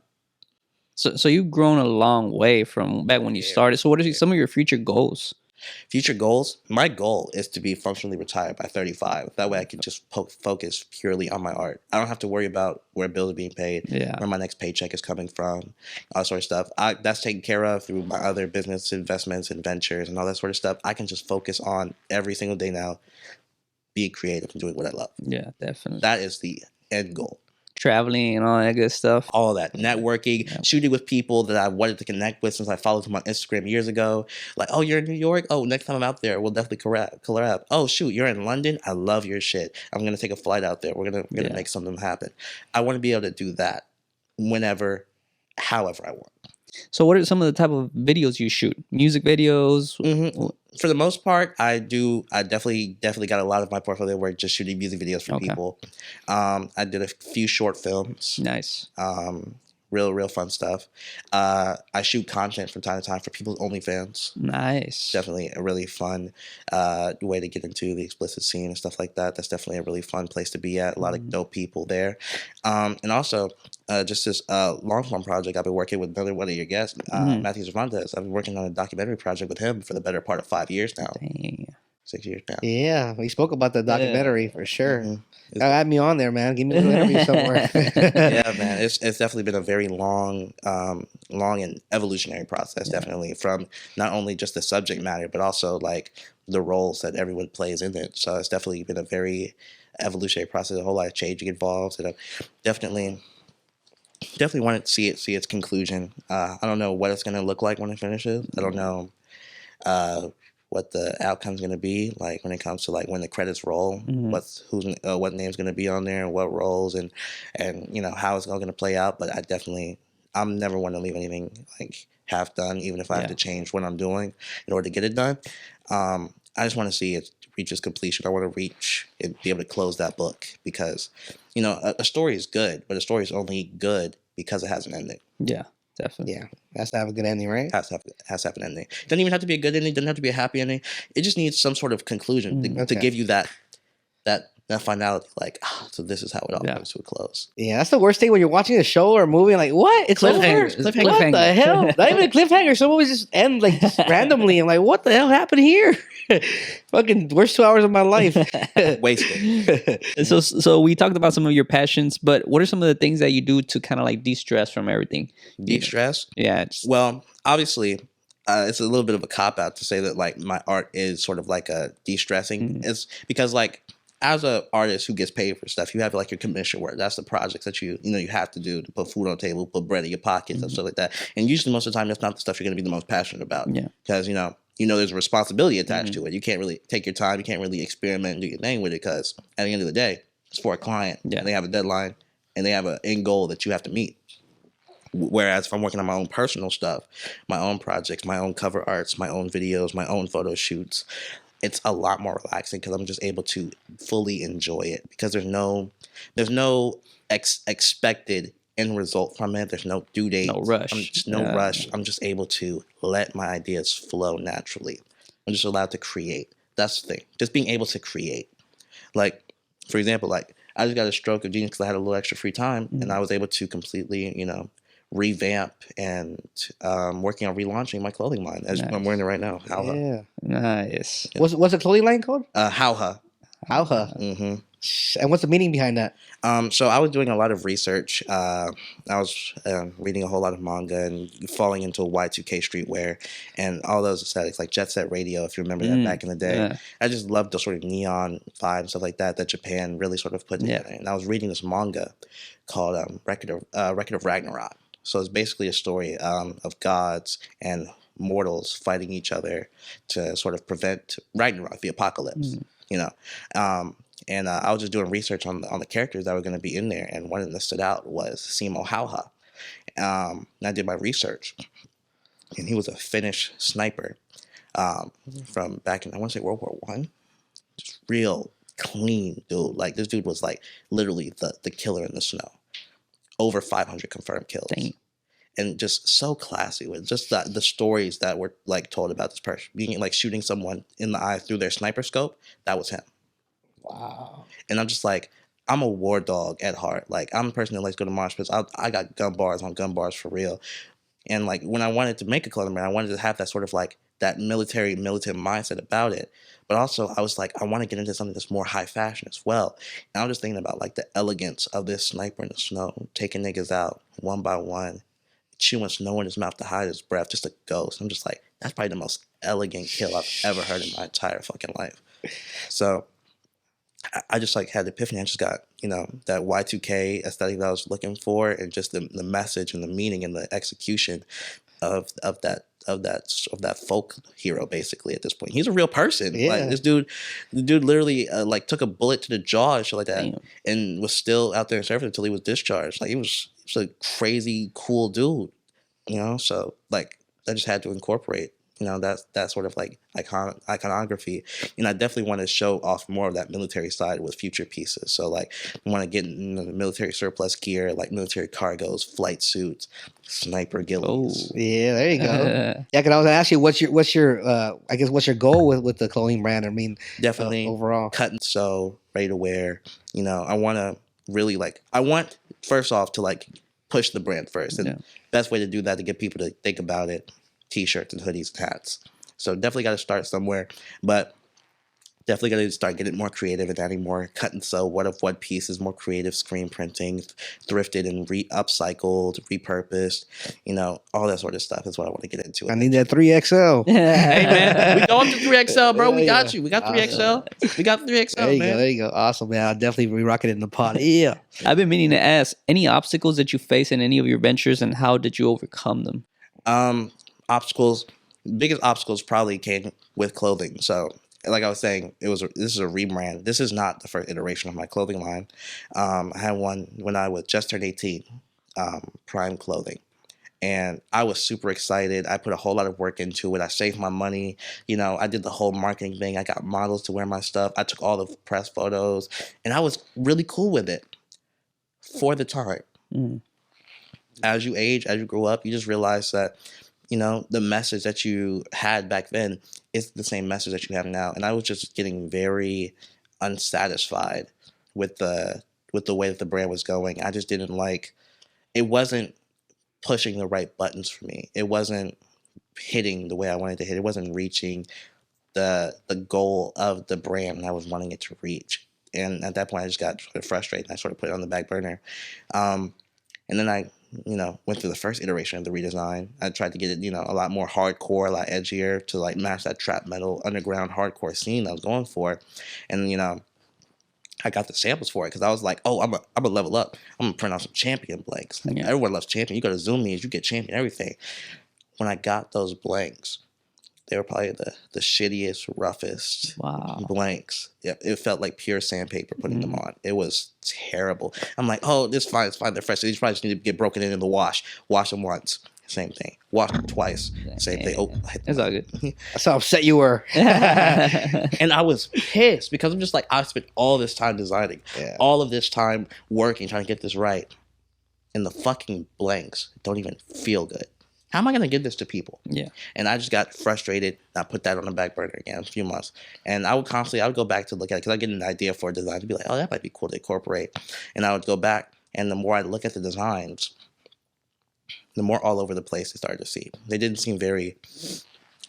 So you've grown a long way from back when you started. So what are some of your future goals? Future goals? My goal is to be functionally retired by 35. That way I can just focus purely on my art. I don't have to worry about where bills are being paid, where my next paycheck is coming from, all sort of stuff. That's taken care of through my other business investments and ventures and all that sort of stuff. I can just focus on every single day now being creative and doing what I love. Yeah, definitely. That is the end goal. Traveling and all that good stuff. All that. Networking, shooting with people that I wanted to connect with since I followed them on Instagram years ago. Like, oh, you're in New York? Oh, next time I'm out there, we'll definitely collab. Oh, shoot, you're in London? I love your shit. I'm going to take a flight out there. We're gonna make something happen. I want to be able to do that whenever, however I want. So what are some of the type of videos you shoot? Music videos? Mm-hmm. For the most part, I definitely got a lot of my portfolio work just shooting music videos for people. I did a few short films. Nice. Real fun stuff. I shoot content from time to time for people's OnlyFans. Nice. Definitely a really fun way to get into the explicit scene and stuff like that. That's definitely a really fun place to be at. A lot of dope people there. And also, just this long form project I've been working with another one of your guests, Matthew Cervantes. I've been working on a documentary project with him for the better part of 5 years now. Dang. 6 years now. Yeah, we spoke about the documentary for sure. Add me on there, man. Give me a little interview somewhere. Yeah, man. It's definitely been a very long and evolutionary process. Definitely, from not only just the subject matter, but also like the roles that everyone plays in it. So it's definitely been a very evolutionary process. A whole lot of changing involved, and I've definitely wanted to see its conclusion. I don't know what it's going to look like when it finishes. I don't know what the outcome's going to be, like when it comes to like when the credits roll, what name's going to be on there and what roles and how it's all going to play out. But I'm never one to leave anything like half done, even if I have to change what I'm doing in order to get it done. I just want to see it reach its completion. I want to reach and be able to close that book, because a story is good, but a story is only good because it has an ending. Yeah. Definitely. Yeah. Has to have a good ending, right? Has to have an ending. Doesn't even have to be a good ending. Doesn't have to be a happy ending. It just needs some sort of conclusion to give you that that finality, like, so this is how it all comes to a close. Yeah, that's the worst thing when you're watching a show or a movie and like, what? It's over? What the hell? Not even a cliffhanger. Some movies just end like just randomly. I'm like, what the hell happened here? Fucking worst 2 hours of my life. Wasted. So we talked about some of your passions, but what are some of the things that you do to kind of like de-stress from everything? De-stress? Yeah. Well, obviously, it's a little bit of a cop-out to say that like my art is sort of like a de-stressing. It's because like, as an artist who gets paid for stuff, you have like your commission work. That's the projects that you have to do to put food on the table, put bread in your pockets and stuff like that. And usually most of the time, that's not the stuff you're going to be the most passionate about. Yeah. Because, there's a responsibility attached to it. You can't really take your time. You can't really experiment and do your thing with it because at the end of the day, it's for a client. Yeah. And they have a deadline and they have an end goal that you have to meet. Whereas if I'm working on my own personal stuff, my own projects, my own cover arts, my own videos, my own photo shoots, it's a lot more relaxing because I'm just able to fully enjoy it because there's no expected end result from it. There's no due date. No rush. Rush. I'm just able to let my ideas flow naturally. I'm just allowed to create. That's the thing. Just being able to create. Like, for example, like I just got a stroke of genius because I had a little extra free time and I was able to completely, revamp and working on relaunching my clothing line as I'm wearing it right now. Howha. Yeah. Nice. What's the clothing line called? Howha. Howha. Mm-hmm. And what's the meaning behind that? So I was doing a lot of research. I was reading a whole lot of manga and falling into Y2K streetwear and all those aesthetics like Jet Set Radio, if you remember that back in the day. Yeah. I just loved the sort of neon vibe and stuff like that Japan really sort of put together. And I was reading this manga called Record of Ragnarok. So it's basically a story of gods and mortals fighting each other to sort of prevent Ragnarok, the apocalypse, And I was just doing research on the characters that were going to be in there, and one that stood out was Simo Hauha. And I did my research, and he was a Finnish sniper from back in, I want to say, World War I. Just real clean dude. Like, this dude was like literally the killer in the snow. Over 500 confirmed kills. Dang. And just so classy with just the stories that were like told about this person being like shooting someone in the eye through their sniper scope. That was him. Wow. And I'm just like, I'm a war dog at heart. Like, I'm a person that likes to go to mosh pits. I got gun bars on gun bars for real. And like, when I wanted to make a clothing brand, I wanted to have that sort of like that militant mindset about it. But also, I was like, I want to get into something that's more high fashion as well. And I'm just thinking about like the elegance of this sniper in the snow, taking niggas out one by one, chewing snow in his mouth to hide his breath, just a ghost. I'm just like, that's probably the most elegant kill I've ever heard in my entire fucking life. So I just like had the epiphany. I just got, that Y2K aesthetic that I was looking for, and just the message and the meaning and the execution of that folk hero. Basically, at this point, he's a real person. Yeah. Like the dude literally like took a bullet to the jaw and shit like that. Damn. And was still out there in service until he was discharged. Like he was a crazy cool dude, So like I just had to incorporate. That sort of like iconography. I definitely want to show off more of that military side with future pieces. So like I want to get the military surplus gear, like military cargos, flight suits, sniper ghillies. Oh, yeah, there you go. Yeah, because I was gonna ask you what's your goal with the clothing brand? I mean, definitely overall cut and sew, ready to wear. I want to really I want first off to like push the brand first, and best way to do that to get people to think about it. T-shirts and hoodies and hats. So definitely got to start somewhere, but definitely got to start getting more creative and adding more cut and sew, what pieces, more creative screen printing, thrifted and upcycled, repurposed, all that sort of stuff is what I want to get into. I need that 3XL. Hey man, we going to 3XL, bro. We got you. We got 3XL. We got 3XL, man. There you go. Awesome, man. I'll definitely be rocking it in the pot. Yeah. I've been meaning to ask, any obstacles that you face in any of your ventures, and how did you overcome them? Biggest obstacles probably came with clothing. So like I was saying, this is a rebrand. This is not the first iteration of my clothing line. I had one when I was just turned 18, Prime Clothing. And I was super excited. I put a whole lot of work into it. I saved my money. I did the whole marketing thing. I got models to wear my stuff. I took all the press photos. And I was really cool with it for the time. Mm. As you age, as you grow up, you just realize that the message that you had back then is the same message that you have now. And I was just getting very unsatisfied with the way that the brand was going. I just didn't like it. Wasn't pushing the right buttons for me. It wasn't hitting the way I wanted to hit. It wasn't reaching the goal of the brand I was wanting it to reach. And at that point, I just got sort of frustrated. I sort of put it on the back burner. And then I, went through the first iteration of the redesign. I tried to get it, a lot more hardcore, a lot edgier to like match that trap metal underground hardcore scene I was going for. And, I got the samples for it because I was like, oh, I'm a level up. I'm going to print out some Champion blanks. Like, everyone loves Champion. You go to Zoom meetings, you get Champion everything. When I got those blanks, they were probably the shittiest, roughest blanks. Yeah, it felt like pure sandpaper putting them on. It was terrible. I'm like, oh, it's fine. They're fresh. These probably just need to get broken in the wash. Wash them once. Same thing. Wash them twice. Same thing. Oh, it's all good. That's how upset you were. And I was pissed because I'm just like, I spent all this time designing, all of this time working, trying to get this right. And the fucking blanks don't even feel good. How am I going to give this to people? Yeah. And I just got frustrated. I put that on the back burner again a few months. And I would go back to look at it because I get an idea for a design to be like, oh, that might be cool to incorporate. And I would go back, and the more I look at the designs, the more all over the place they started to seem. They didn't seem very,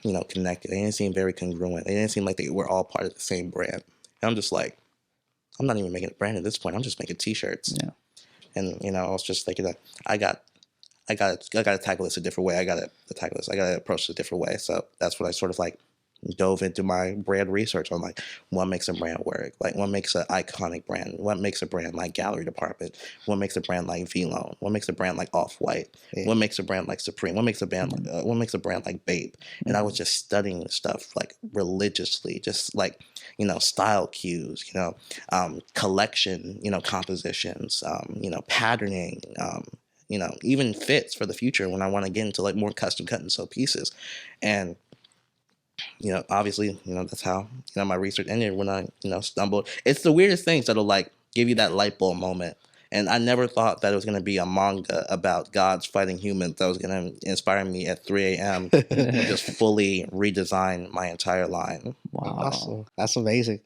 connected. They didn't seem very congruent. They didn't seem like they were all part of the same brand. And I'm just like, I'm not even making a brand at this point. I'm just making T-shirts. Yeah. And, I was just thinking that I got to tackle this a different way. I got to approach it a different way. So that's when I sort of like dove into my brand research on like what makes a brand work, like what makes an iconic brand, what makes a brand like Gallery Department, what makes a brand like V-Lone, what makes a brand like Off-White, what makes a brand like Supreme, what makes a brand like Bape. And I was just studying this stuff like religiously, just like style cues, collection, compositions, patterning, even fits for the future when I want to get into like more custom cut and sew pieces. And, obviously, that's how, my research ended when I, stumbled. It's the weirdest things that'll like give you that light bulb moment. And I never thought that it was going to be a manga about gods fighting humans that was going to inspire me at 3 a.m. just fully redesign my entire line. Wow. Awesome. That's amazing.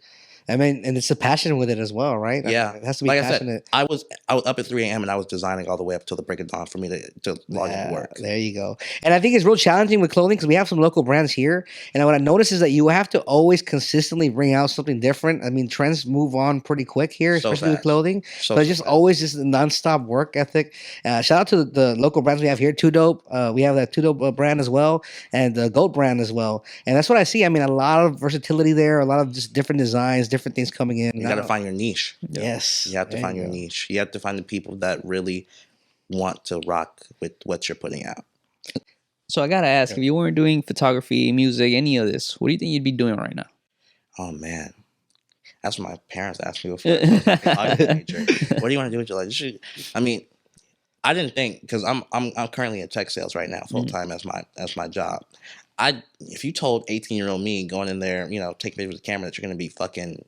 I mean, and it's a passion with it as well, right? Yeah. It has to be passionate. I was up at 3 a.m. and I was designing all the way up till the break of dawn for me to log into work. There you go. And I think it's real challenging with clothing because we have some local brands here. And what I noticed is that you have to always consistently bring out something different. I mean, trends move on pretty quick here, especially with clothing. So it's just always just a nonstop work ethic. Shout out to the local brands we have here, Too Dope. We have that Too Dope brand as well and the Goat brand as well. And that's what I see. I mean, a lot of versatility there, a lot of just different designs, different things coming in. You got to find your niche. Yes. You have to find your niche. You have to find the people that really want to rock with what you're putting out. So I got to ask, if you weren't doing photography, music, any of this, what do you think you'd be doing right now? Oh, man. That's what my parents asked me before. What do you want to do with your life? I mean, I didn't think, because I'm currently in tech sales right now, full time as my job. If you told 18-year-old me going in there, taking pictures with the camera that you're going to be fucking,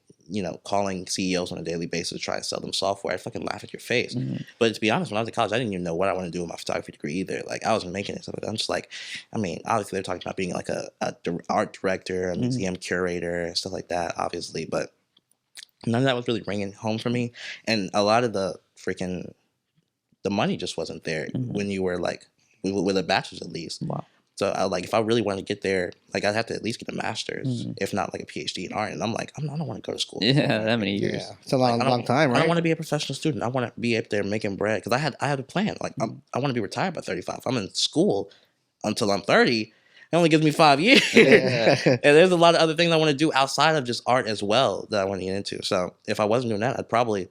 calling CEOs on a daily basis to try and sell them software, I'd fucking laugh at your face. But to be honest, when I was in college, I didn't even know what I want to do with my photography degree either. Like, I was making it. So I'm just like, I mean, obviously they're talking about being like a art director, a museum curator, stuff like that, obviously. But none of that was really ringing home for me. And a lot of the money just wasn't there when you were like, with a bachelor's at least. Wow. So if I really wanted to get there, like I'd have to at least get a master's, if not like a PhD in art. And I'm like, I don't want to go to school. Yeah, that many years. Yeah. It's a long time, right? I don't want to be a professional student. I want to be up there making bread because I had a plan. Like I want to be retired by 35. I'm in school until I'm 30. It only gives me 5 years. Yeah. And there's a lot of other things I want to do outside of just art as well that I want to get into. So if I wasn't doing that, I'd probably,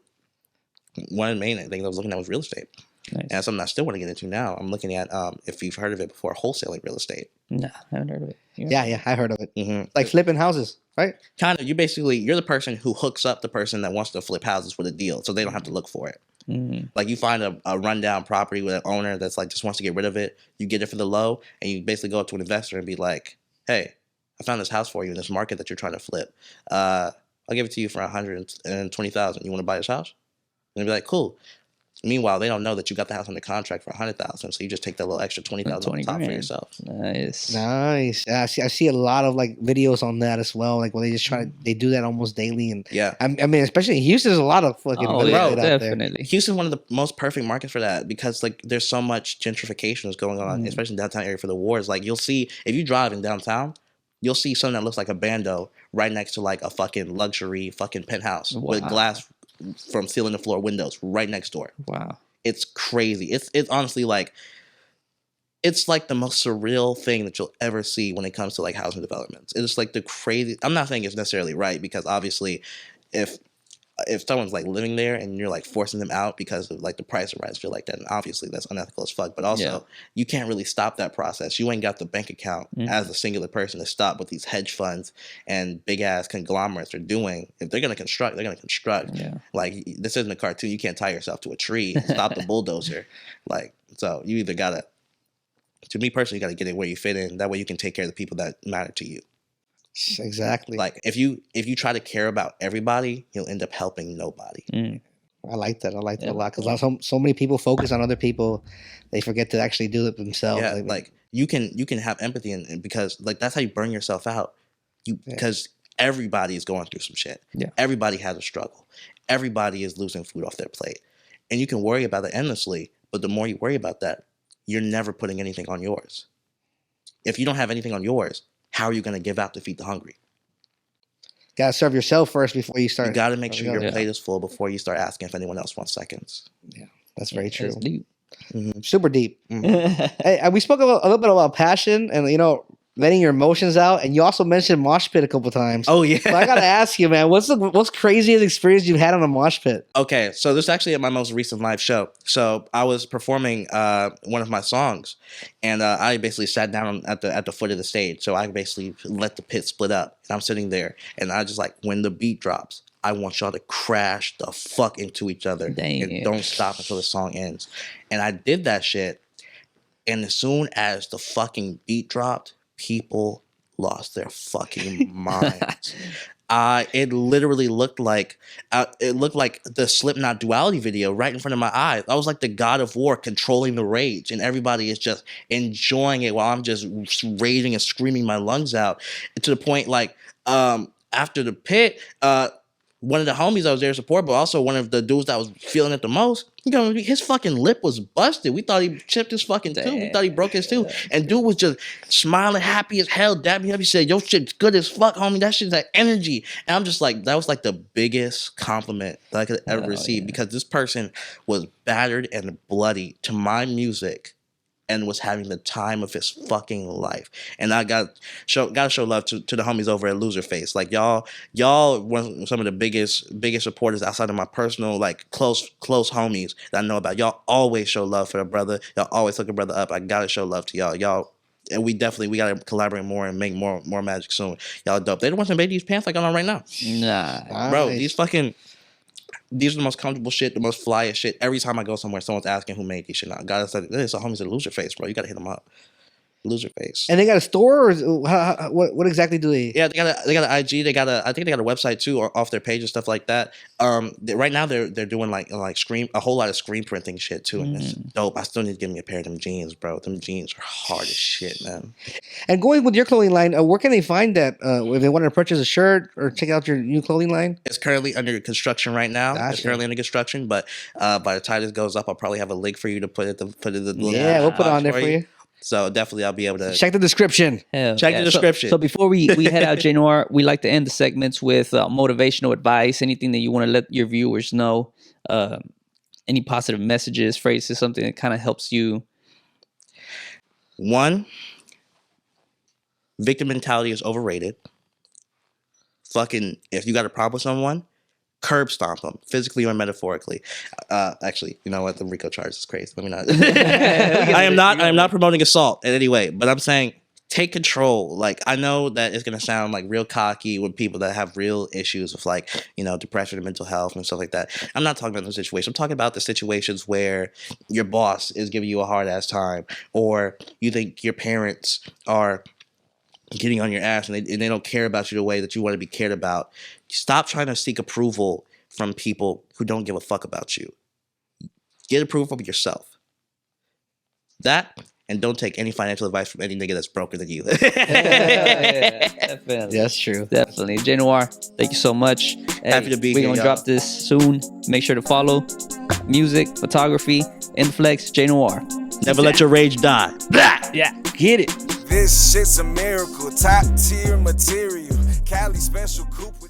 one of the main things I was looking at was real estate. Nice. And that's something I still want to get into now. I'm looking at, if you've heard of it before, wholesaling real estate. No, I haven't heard of it. Yeah, I heard of it. Like flipping houses, right? Kind of. You're the person who hooks up the person that wants to flip houses with a deal, so they don't have to look for it. Like you find a rundown property with an owner that's like just wants to get rid of it. You get it for the low, and you basically go up to an investor and be like, "Hey, I found this house for you in this market that you're trying to flip. I'll give it to you for $120,000. You want to buy this house?" And they'll be like, "Cool. Meanwhile, they don't know that you got the house under contract for $100,000, so you just take that little extra $20,000 on top for yourself. Nice. Yeah, I see a lot of like videos on that as well. Like when they just they do that almost daily. And I mean, especially in Houston, there's a lot of fucking out definitely. There. Houston's one of the most perfect markets for that because like there's so much gentrification is going on, especially in downtown area for the wars. Like you'll see if you drive in downtown, you'll see something that looks like a bando right next to like a fucking luxury fucking penthouse with glass from ceiling to floor windows right next door. Wow. It's crazy. It's honestly like it's like the most surreal thing that you'll ever see when it comes to like housing developments. It's like the crazy. I'm not saying it's necessarily right because obviously if someone's like living there and you're like forcing them out because of like the price of rent, you're like that, and obviously that's unethical as fuck. But also you can't really stop that process. You ain't got the bank account as a singular person to stop what these hedge funds and big ass conglomerates are doing. If they're gonna construct, they're gonna construct. Yeah. Like this isn't a cartoon. You can't tie yourself to a tree and stop the bulldozer. Like so, you either gotta. To me personally, you gotta get in where you fit in. That way you can take care of the people that matter to you. Exactly. Like if you try to care about everybody, you'll end up helping nobody. I like that. I like that a lot because so many people focus on other people, they forget to actually do it themselves. Yeah, like you can have empathy and because like that's how you burn yourself out. Because everybody is going through some shit. Yeah, everybody has a struggle. Everybody is losing food off their plate, and you can worry about it endlessly. But the more you worry about that, you're never putting anything on yours. If you don't have anything on yours, how are you going to give out to feed the hungry? Got to serve yourself first before you start. You got to make sure your plate is full before you start asking if anyone else wants seconds. Yeah, that's very true. That's deep. Super deep. Hey, we spoke a little bit about passion and, letting your emotions out. And you also mentioned mosh pit a couple times. Oh, yeah. So I got to ask you, man, what's craziest experience you've had on a mosh pit? Okay, so this is actually at my most recent live show. So I was performing one of my songs, and I basically sat down at the foot of the stage. So I basically let the pit split up. And I'm sitting there, and I just like, when the beat drops, I want y'all to crash the fuck into each other. And don't stop until the song ends. And I did that shit, and as soon as the fucking beat dropped, people lost their fucking minds. It literally looked like the Slipknot Duality video right in front of my eyes. I was like the God of War controlling the rage, and everybody is just enjoying it while I'm just raging and screaming my lungs out. And to the point like after the pit, one of the homies I was there to support, but also one of the dudes that was feeling it the most, his fucking lip was busted. We thought he chipped his fucking tooth. We thought he broke his tooth. And dude was just smiling, happy as hell, dabbing me up. He said, "Yo, shit's good as fuck, homie. That shit's that energy." And I'm just like, that was like the biggest compliment that I could ever receive because this person was battered and bloody to my music and was having the time of his fucking life. And I gotta show love to the homies over at Loser Face. Like y'all were some of the biggest supporters outside of my personal like close homies that I know about. Y'all always show love for the brother. Y'all always hook a brother up. I gotta show love to y'all. And we gotta collaborate more and make more magic soon. Y'all dope. They the ones that made these pants like I'm on right now. Nah, bro, these are the most comfortable shit, the most flyest shit. Every time I go somewhere, someone's asking who made these shit. I gotta say, this is a homies at Loser Face, bro. You gotta hit them up. Loser Face. And they got a store, or what exactly do they? Yeah, they got an IG. I think they got a website too, or off their page and stuff like that. Right now they're doing like a whole lot of screen printing shit too, and it's dope. I still need to give me a pair of them jeans, bro. Them jeans are hard as shit, man. And going with your clothing line, where can they find that if they want to purchase a shirt or check out your new clothing line? It's currently under construction right now. Gotcha. It's currently under construction, but by the time this goes up, I'll probably have a link for you to put it. We'll put it on there for you. So definitely I'll be able to check the description. The description. So before we head out, J Noir, we like to end the segments with motivational advice, anything that you want to let your viewers know, any positive messages, phrases, something that kind of helps you. One, victim mentality is overrated. Fucking, if you got a problem with someone, curb stomp them, physically or metaphorically. Actually, you know what? The RICO charge is crazy. Let me not. I am not promoting assault in any way, but I'm saying take control. Like, I know that it's gonna sound like real cocky with people that have real issues with like, depression and mental health and stuff like that. I'm not talking about those situations. I'm talking about the situations where your boss is giving you a hard ass time, or you think your parents are getting on your ass and they don't care about you the way that you want to be cared about. Stop trying to seek approval from people who don't give a fuck about you. Get approval from yourself. That, and don't take any financial advice from any nigga that's broker than you. Yeah, definitely. That's true. Definitely. J Noir, thank you so much. Happy to be here. We're going to drop this soon. Make sure to follow music, photography, Inflex, J Noir. Never let your rage die. Yeah, get it. This shit's a miracle, top tier material. Cali special coupe.